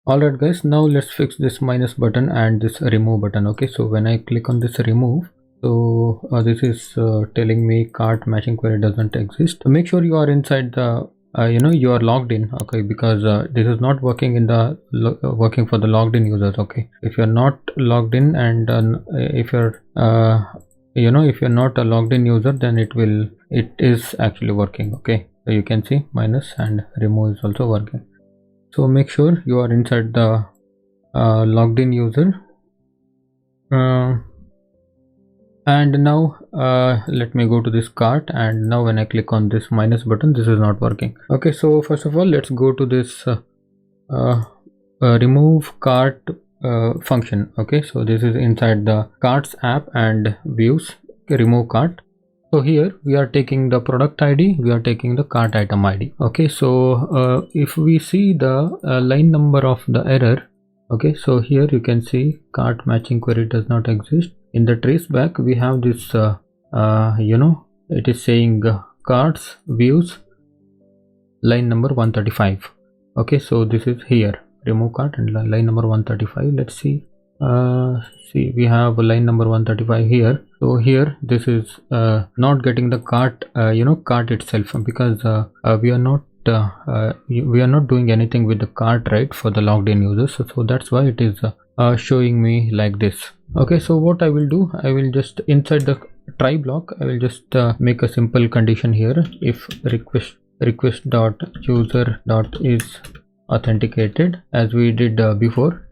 Alright guys, now let's fix this minus button and this remove button. Okay, so when I click on this remove, so this is telling me cart matching query doesn't exist. So make sure you are inside the you are logged in, okay, because this is not working in the working for the logged in users. Okay, if you're not logged in and if you're if you're not a logged in user, then it is actually working. Okay, so you can see minus and remove is also working. So make sure you are inside the logged in user. And now let me go to this cart, and now when I click on this minus button, this is not working. Okay, so first of all, let's go to this remove cart function. Okay, so this is inside the carts app and views remove cart. So here we are taking the product ID, we are taking the cart item ID. Okay, so if we see the line number of the error, okay, so here you can see cart matching query does not exist. In the traceback we have this it is saying carts views line number 135. okay, so this is here remove cart and line number 135. let's see we have a line number 135 here. So here this is not getting the cart cart itself, because we are not doing anything with the cart, right, for the logged in users. So that's why it is showing me like this. Okay, so what I will do, I will just inside the try block, I will just make a simple condition here. If request dot user dot is authenticated, as we did before,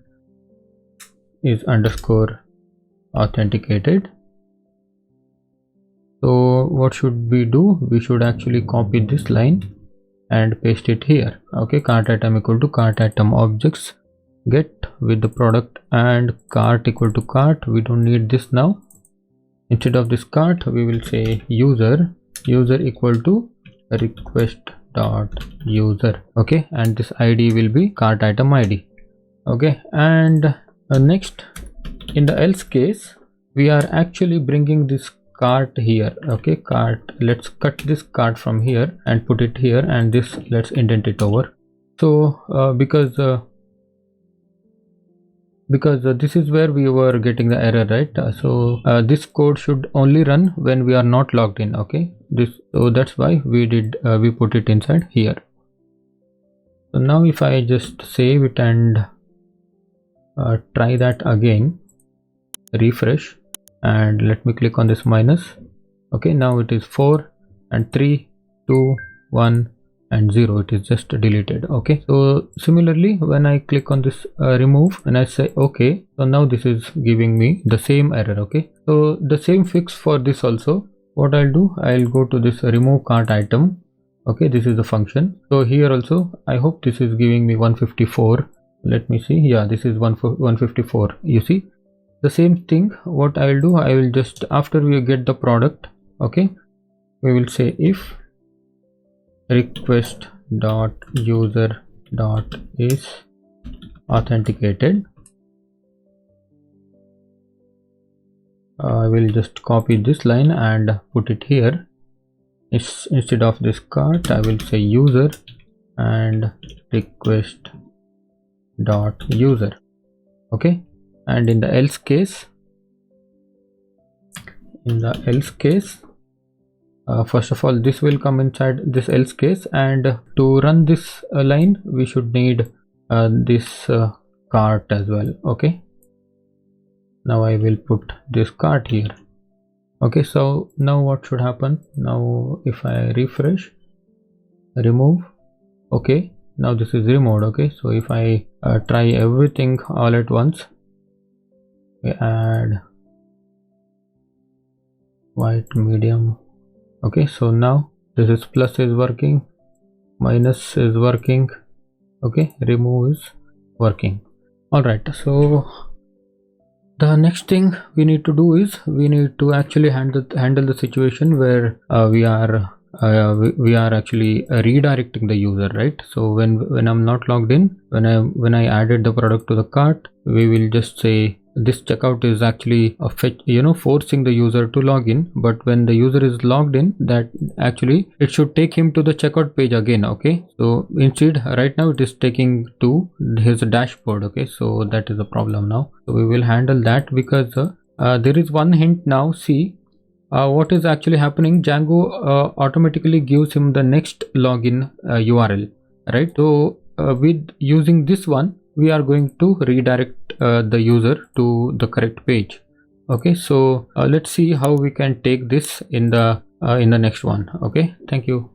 is underscore authenticated. So what should we do? We should actually copy this line and paste it here. Okay, cart item equal to cart item objects get with the product and cart equal to cart. We don't need this now. Instead of this cart, we will say user equal to request dot user. Okay, and this ID will be cart item ID. Okay, and next, in the else case, we are actually bringing this cart here. Okay, cart, let's cut this cart from here and put it here, and this let's indent it over. So because this is where we were getting the error, right? So this code should only run when we are not logged in. Okay, so that's why we put it inside here. So now if I just save it and try that again, refresh, and let me click on this minus. Okay, now it is 4 and 3 2 1 and 0. It is just deleted. Okay, so similarly when I click on this remove and I say okay, so now this is giving me the same error. Okay, so the same fix for this also. What I'll do, I'll go to this remove cart item. Okay, this is the function. So here also I hope this is giving me 154. Let me see. Yeah, this is 154. You see the same thing. What I will do, I will just, after we get the product, okay, we will say if request dot user dot is authenticated, I will just copy this line and put it here. Instead of this cart, I will say user and request dot user. Okay, and in the else case, first of all, this will come inside this else case, and to run this line we should need this cart as well. Okay, now I will put this cart here. Okay, so now what should happen? Now if I refresh, remove, okay, now this is removed. Okay, so if I try everything all at once, we add white, medium. Okay, so now this is plus is working, minus is working, okay, remove is working. All right, so the next thing we need to do is we need to actually handle the situation where we are actually redirecting the user, right? So when I'm not logged in, when I added the product to the cart, we will just say this checkout is actually forcing the user to log in, but when the user is logged in, that actually it should take him to the checkout page again. Okay, so instead right now it is taking to his dashboard. Okay, so that is a problem now. So we will handle that, because there is one hint now. See what is actually happening. Django automatically gives him the next login URL, right? So with using this one, we are going to redirect the user to the correct page. Okay, so let's see how we can take this in the next one. Okay, thank you.